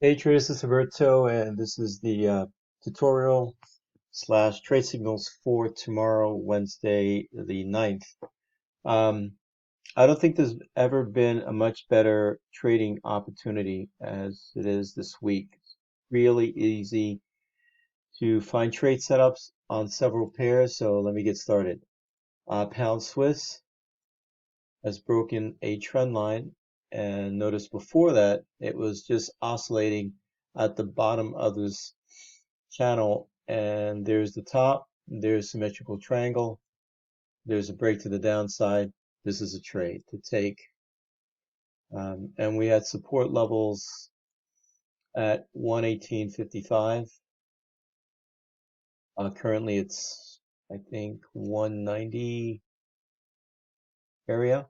Hey traders, this is Roberto, and this is the tutorial slash trade signals for tomorrow, Wednesday, the 9th. I don't think there's ever been a much better trading opportunity as it is this week. It's really easy to find trade setups on several pairs, so let me get started. Pound Swiss has broken a trend line, and notice before that it was just oscillating at the bottom of this channel, and there's the top, there's symmetrical triangle, there's a break to the downside. This is a trade to take, and we had support levels at 118.55. Currently it's I think 190 area,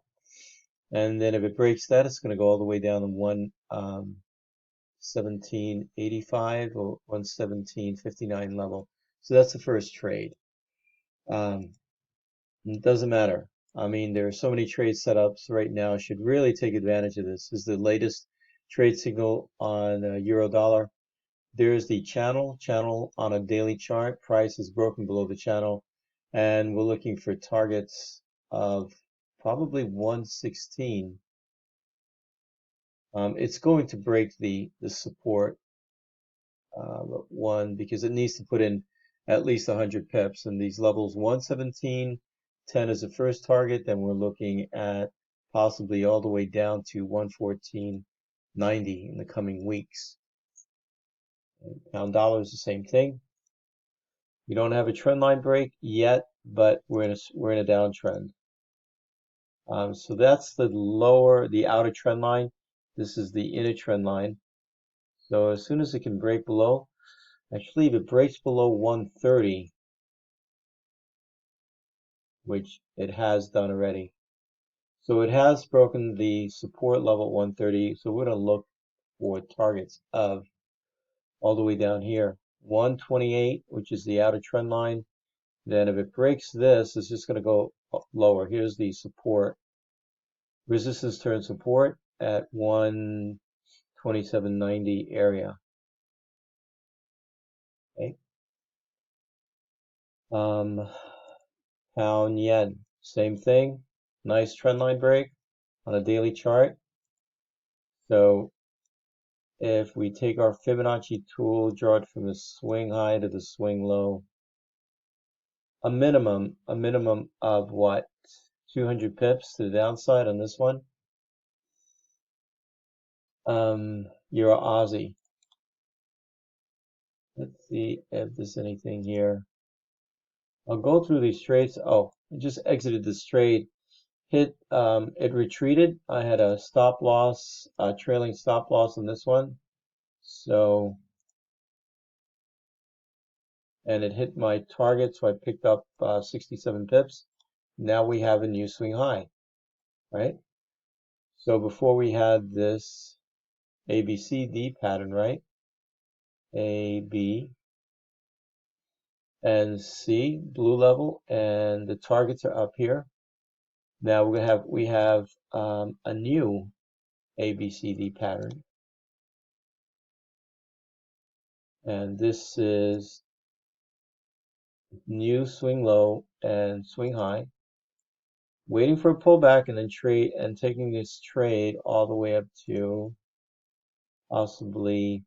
and then if it breaks that, it's going to go all the way down to 117.85 or 117.59 level. So that's the first trade. It doesn't matter. I mean, there are so many trade setups right now. Should really take advantage of this. This is the latest trade signal on euro dollar. There's the channel on a daily chart. Price is broken below the channel, and we're looking for targets of probably 116. It's going to break the support one because it needs to put in at least 100 pips, and these levels 117.10 is the first target. Then we're looking at possibly all the way down to 114.90 in the coming weeks. Pound dollar is the same thing. We don't have a trend line break yet, but we're in a downtrend. So that's the outer trend line. This is the inner trend line. So as soon as it can break below, actually if it breaks below 130, which it has done already. So it has broken the support level at 130. So we're going to look for targets of all the way down here, 128, which is the outer trend line. Then if it breaks this, it's just going to go lower. Here's the support. Resistance turn support at 127.90 area. Okay. Pound yen, same thing. Nice trend line break on a daily chart. So if we take our Fibonacci tool, draw it from the swing high to the swing low, a minimum of what? 200 pips to the downside on this one. Euro Aussie. Let's see if there's anything here. I'll go through these trades. Oh, I just exited this trade. It retreated. I had a stop loss, trailing stop loss on this one. So, and it hit my target, so I picked up 67 pips. Now we have a new swing high, right? So before we had this ABCD pattern, right? A, B, and C, blue level, and the targets are up here. Now we have a new ABCD pattern, and this is new swing low and swing high, waiting for a pullback and then taking this trade all the way up to possibly,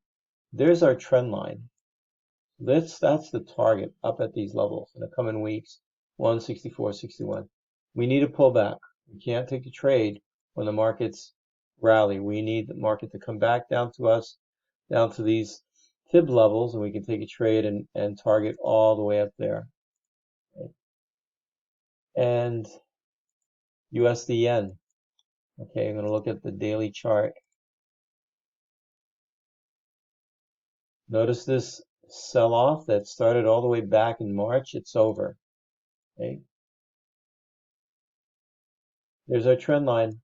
there's our trend line. That's the target up at these levels in the coming weeks, 164.61. We need a pullback. We can't take a trade when the markets rally. We need the market to come back down to us, down to these fib levels, and we can take a trade and target all the way up there. Okay. And USD yen. Okay, I'm going to look at the daily chart. Notice this sell-off that started all the way back in March. It's over. Okay. There's our trend line.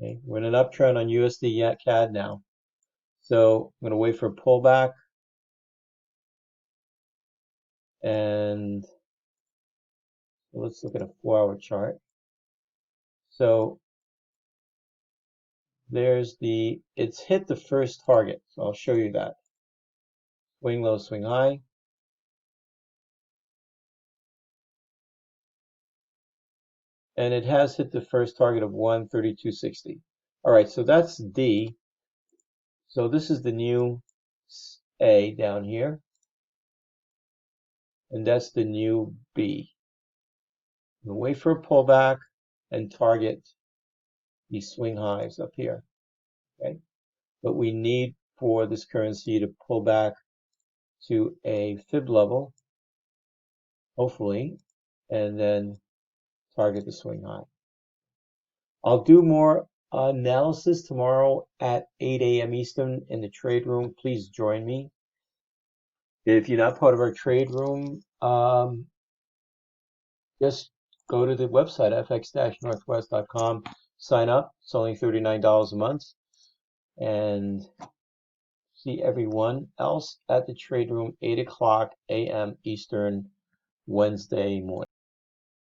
Okay. We're in an uptrend on USDCAD now. So I'm going to wait for a pullback. And let's look at a 4-hour chart. So it's hit the first target. So I'll show you that. Swing low, swing high. And it has hit the first target of 132.60. All right, so that's D. So this is the new A down here. And that's the new B. We'll wait for a pullback and target these swing highs up here. Okay, but we need for this currency to pull back to a fib level, hopefully, and then target the swing high. I'll do more analysis tomorrow at 8 a.m. Eastern in the trade room. Please join me. If you're not part of our trade room, just go to the website, fx-northwest.com, sign up. It's only $39 a month. And see everyone else at the trade room, 8 o'clock a.m. Eastern, Wednesday morning.